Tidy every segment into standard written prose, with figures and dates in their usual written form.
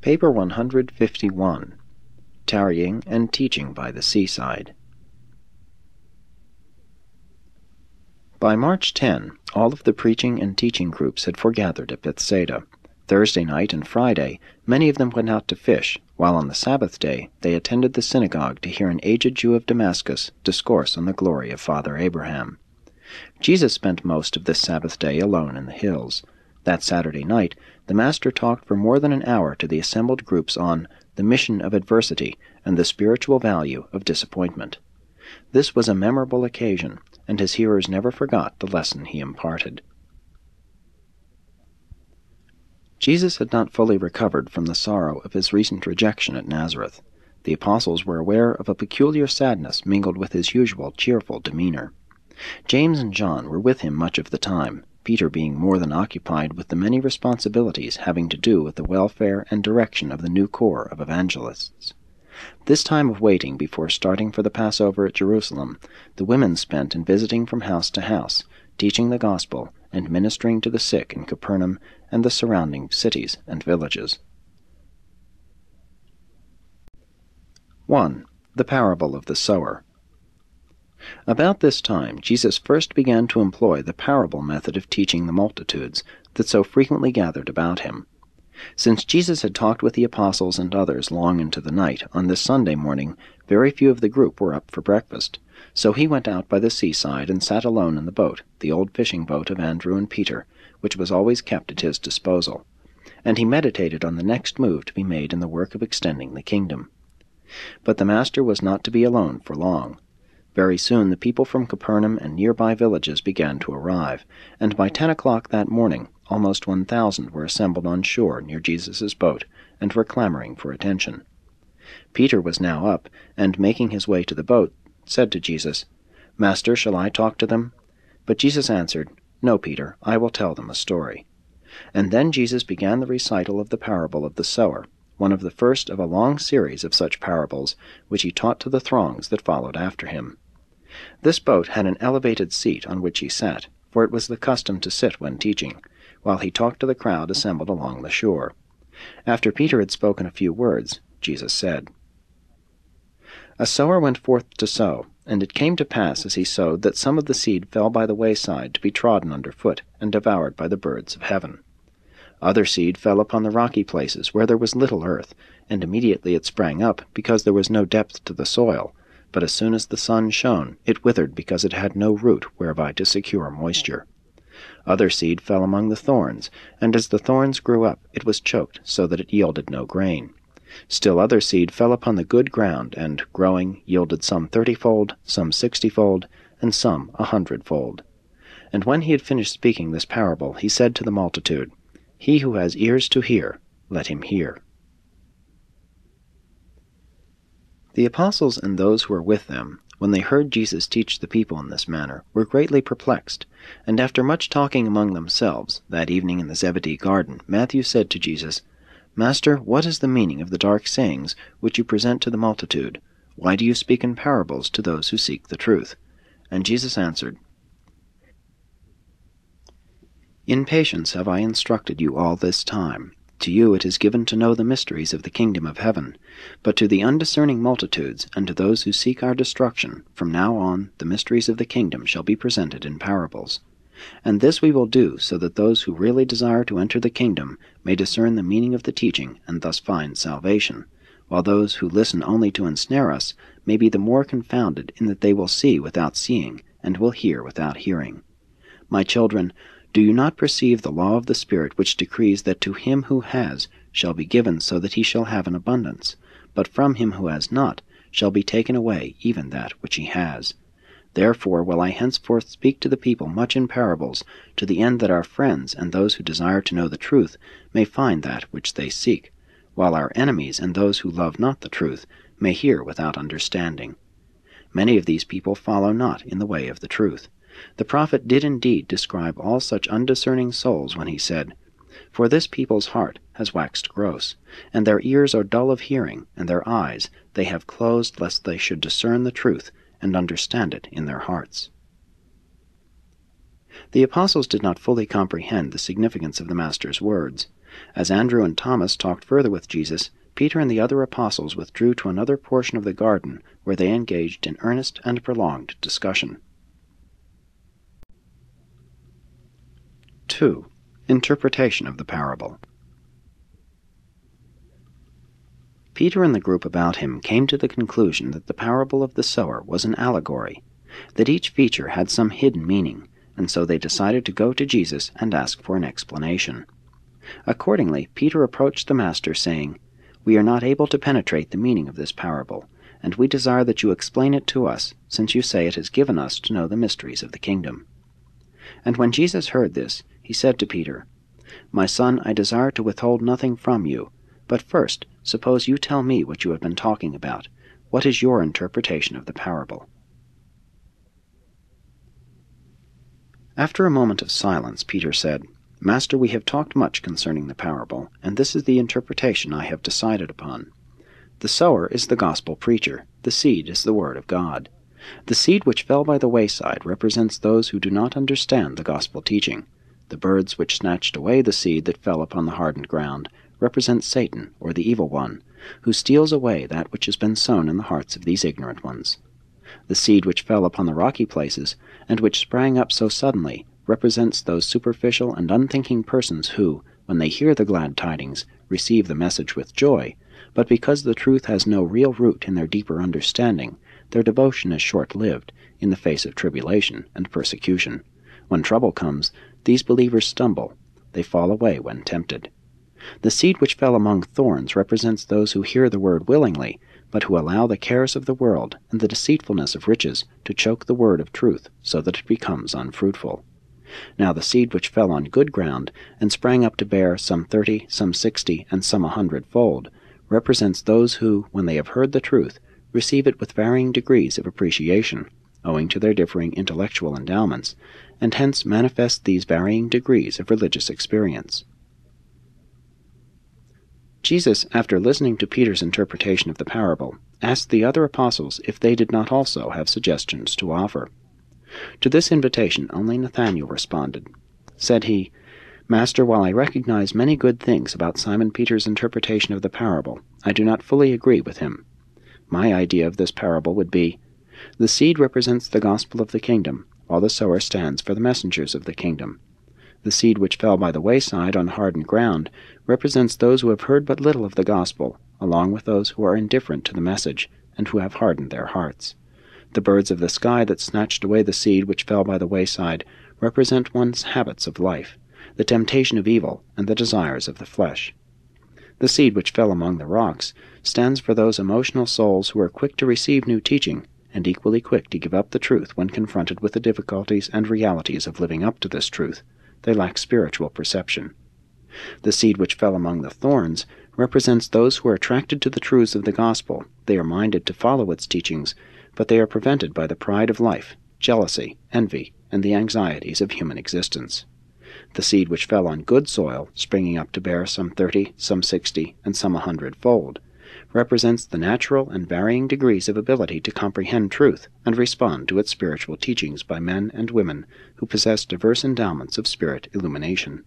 Paper 151. Tarrying and Teaching by the Seaside. By March 10, all of the preaching and teaching groups had foregathered at Bethsaida. Thursday night and Friday, many of them went out to fish, while on the Sabbath day they attended the synagogue to hear an aged Jew of Damascus discourse on the glory of Father Abraham. Jesus spent most of this Sabbath day alone in the hills. That Saturday night, the Master talked for more than an hour to the assembled groups on the mission of adversity and the spiritual value of disappointment. This was a memorable occasion, and his hearers never forgot the lesson he imparted. Jesus had not fully recovered from the sorrow of his recent rejection at Nazareth. The apostles were aware of a peculiar sadness mingled with his usual cheerful demeanor. James and John were with him much of the time, Peter being more than occupied with the many responsibilities having to do with the welfare and direction of the new corps of evangelists. This time of waiting before starting for the Passover at Jerusalem, the women spent in visiting from house to house, teaching the gospel, and ministering to the sick in Capernaum and the surrounding cities and villages. 1. The Parable of the Sower. About this time, Jesus first began to employ the parable method of teaching the multitudes that so frequently gathered about him. Since Jesus had talked with the apostles and others long into the night, on this Sunday morning very few of the group were up for breakfast. So he went out by the seaside and sat alone in the boat, the old fishing boat of Andrew and Peter, which was always kept at his disposal. And he meditated on the next move to be made in the work of extending the kingdom. But the Master was not to be alone for long. Very soon the people from Capernaum and nearby villages began to arrive, and by 10 o'clock that morning almost 1,000 were assembled on shore near Jesus' boat, and were clamoring for attention. Peter was now up, and making his way to the boat, said to Jesus, "Master, shall I talk to them?" But Jesus answered, "No, Peter, I will tell them a story." And then Jesus began the recital of the parable of the sower, one of the first of a long series of such parables, which he taught to the throngs that followed after him. This boat had an elevated seat on which he sat, for it was the custom to sit when teaching, while he talked to the crowd assembled along the shore. After Peter had spoken a few words, Jesus said, "A sower went forth to sow, and it came to pass as he sowed that some of the seed fell by the wayside to be trodden under foot and devoured by the birds of heaven. Other seed fell upon the rocky places where there was little earth, and immediately it sprang up, because there was no depth to the soil. But as soon as the sun shone, it withered, because it had no root whereby to secure moisture. Other seed fell among the thorns, and as the thorns grew up, it was choked, so that it yielded no grain. Still other seed fell upon the good ground, and, growing, yielded some 30-fold, some 60-fold, and some 100-fold. And when he had finished speaking this parable, he said to the multitude, He who has ears to hear, let him hear." The apostles and those who were with them, when they heard Jesus teach the people in this manner, were greatly perplexed, and after much talking among themselves, that evening in the Zebedee garden, Matthew said to Jesus, "Master, what is the meaning of the dark sayings which you present to the multitude? Why do you speak in parables to those who seek the truth?" And Jesus answered, "In patience have I instructed you all this time. To you it is given to know the mysteries of the kingdom of heaven, but to the undiscerning multitudes, and to those who seek our destruction, from now on the mysteries of the kingdom shall be presented in parables. And this we will do, so that those who really desire to enter the kingdom may discern the meaning of the teaching, and thus find salvation, while those who listen only to ensnare us may be the more confounded in that they will see without seeing, and will hear without hearing. My children, do you not perceive the law of the Spirit, which decrees that to him who has shall be given so that he shall have an abundance, but from him who has not shall be taken away even that which he has? Therefore will I henceforth speak to the people much in parables, to the end that our friends and those who desire to know the truth may find that which they seek, while our enemies and those who love not the truth may hear without understanding. Many of these people follow not in the way of the truth. The prophet did indeed describe all such undiscerning souls when he said, For this people's heart has waxed gross, and their ears are dull of hearing, and their eyes they have closed, lest they should discern the truth, and understand it in their hearts. The apostles did not fully comprehend the significance of the Master's words. As Andrew and Thomas talked further with Jesus, Peter and the other apostles withdrew to another portion of the garden, where they engaged in earnest and prolonged discussion. 2. Interpretation of the parable. Peter and the group about him came to the conclusion that the parable of the sower was an allegory, that each feature had some hidden meaning, and so they decided to go to Jesus and ask for an explanation. Accordingly, Peter approached the Master, saying, "We are not able to penetrate the meaning of this parable, and we desire that you explain it to us, since you say it has given us to know the mysteries of the kingdom." And when Jesus heard this, he said to Peter, "My son, I desire to withhold nothing from you, but first, suppose you tell me what you have been talking about. What is your interpretation of the parable?" After a moment of silence, Peter said, "Master, we have talked much concerning the parable, and this is the interpretation I have decided upon. The sower is the gospel preacher, the seed is the word of God. The seed which fell by the wayside represents those who do not understand the gospel teaching. The birds which snatched away the seed that fell upon the hardened ground represent Satan, or the evil one, who steals away that which has been sown in the hearts of these ignorant ones. The seed which fell upon the rocky places, and which sprang up so suddenly, represents those superficial and unthinking persons who, when they hear the glad tidings, receive the message with joy, but because the truth has no real root in their deeper understanding, their devotion is short-lived in the face of tribulation and persecution. When trouble comes, these believers stumble. They fall away when tempted. The seed which fell among thorns represents those who hear the word willingly, but who allow the cares of the world and the deceitfulness of riches to choke the word of truth so that it becomes unfruitful. Now the seed which fell on good ground and sprang up to bear some 30, some 60, and some 100-fold, represents those who, when they have heard the truth, receive it with varying degrees of appreciation, owing to their differing intellectual endowments, and hence manifest these varying degrees of religious experience. Jesus, after listening to Peter's interpretation of the parable, asked the other apostles if they did not also have suggestions to offer. To this invitation only Nathanael responded. Said he, "Master, while I recognize many good things about Simon Peter's interpretation of the parable, I do not fully agree with him. My idea of this parable would be, the seed represents the gospel of the kingdom, while the sower stands for the messengers of the kingdom. The seed which fell by the wayside on hardened ground represents those who have heard but little of the gospel, along with those who are indifferent to the message, and who have hardened their hearts. The birds of the sky that snatched away the seed which fell by the wayside represent one's habits of life, the temptation of evil, and the desires of the flesh. The seed which fell among the rocks stands for those emotional souls who are quick to receive new teaching, and equally quick to give up the truth when confronted with the difficulties and realities of living up to this truth. They lack spiritual perception. The seed which fell among the thorns represents those who are attracted to the truths of the gospel. They are minded to follow its teachings, but they are prevented by the pride of life, jealousy, envy, and the anxieties of human existence. The seed which fell on good soil, springing up to bear some 30, some 60, and some 100-fold, represents the natural and varying degrees of ability to comprehend truth and respond to its spiritual teachings by men and women who possess diverse endowments of spirit illumination.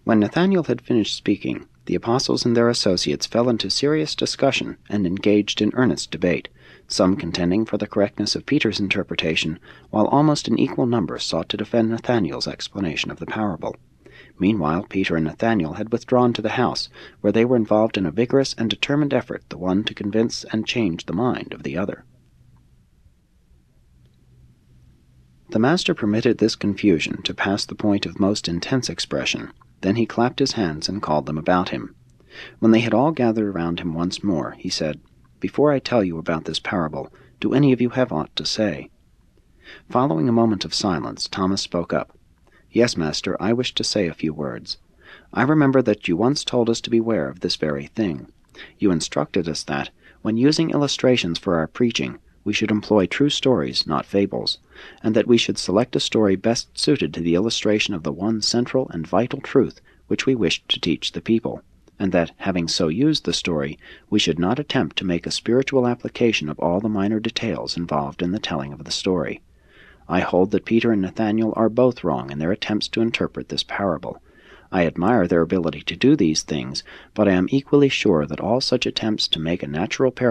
When Nathanael had finished speaking, the apostles and their associates fell into serious discussion and engaged in earnest debate, some contending for the correctness of Peter's interpretation, while almost an equal number sought to defend Nathanael's explanation of the parable. Meanwhile, Peter and Nathanael had withdrawn to the house, where they were involved in a vigorous and determined effort, the one to convince and change the mind of the other. The Master permitted this confusion to pass the point of most intense expression. Then he clapped his hands and called them about him. When they had all gathered around him once more, he said, "Before I tell you about this parable, do any of you have aught to say?" Following a moment of silence, Thomas spoke up. "Yes, Master, I wish to say a few words. I remember that you once told us to beware of this very thing. You instructed us that, when using illustrations for our preaching, we should employ true stories, not fables, and that we should select a story best suited to the illustration of the one central and vital truth which we wished to teach the people. and that, having so used the story, we should not attempt to make a spiritual application of all the minor details involved in the telling of the story. I hold that Peter and Nathanael are both wrong in their attempts to interpret this parable. I admire their ability to do these things, but I am equally sure that all such attempts to make a natural parable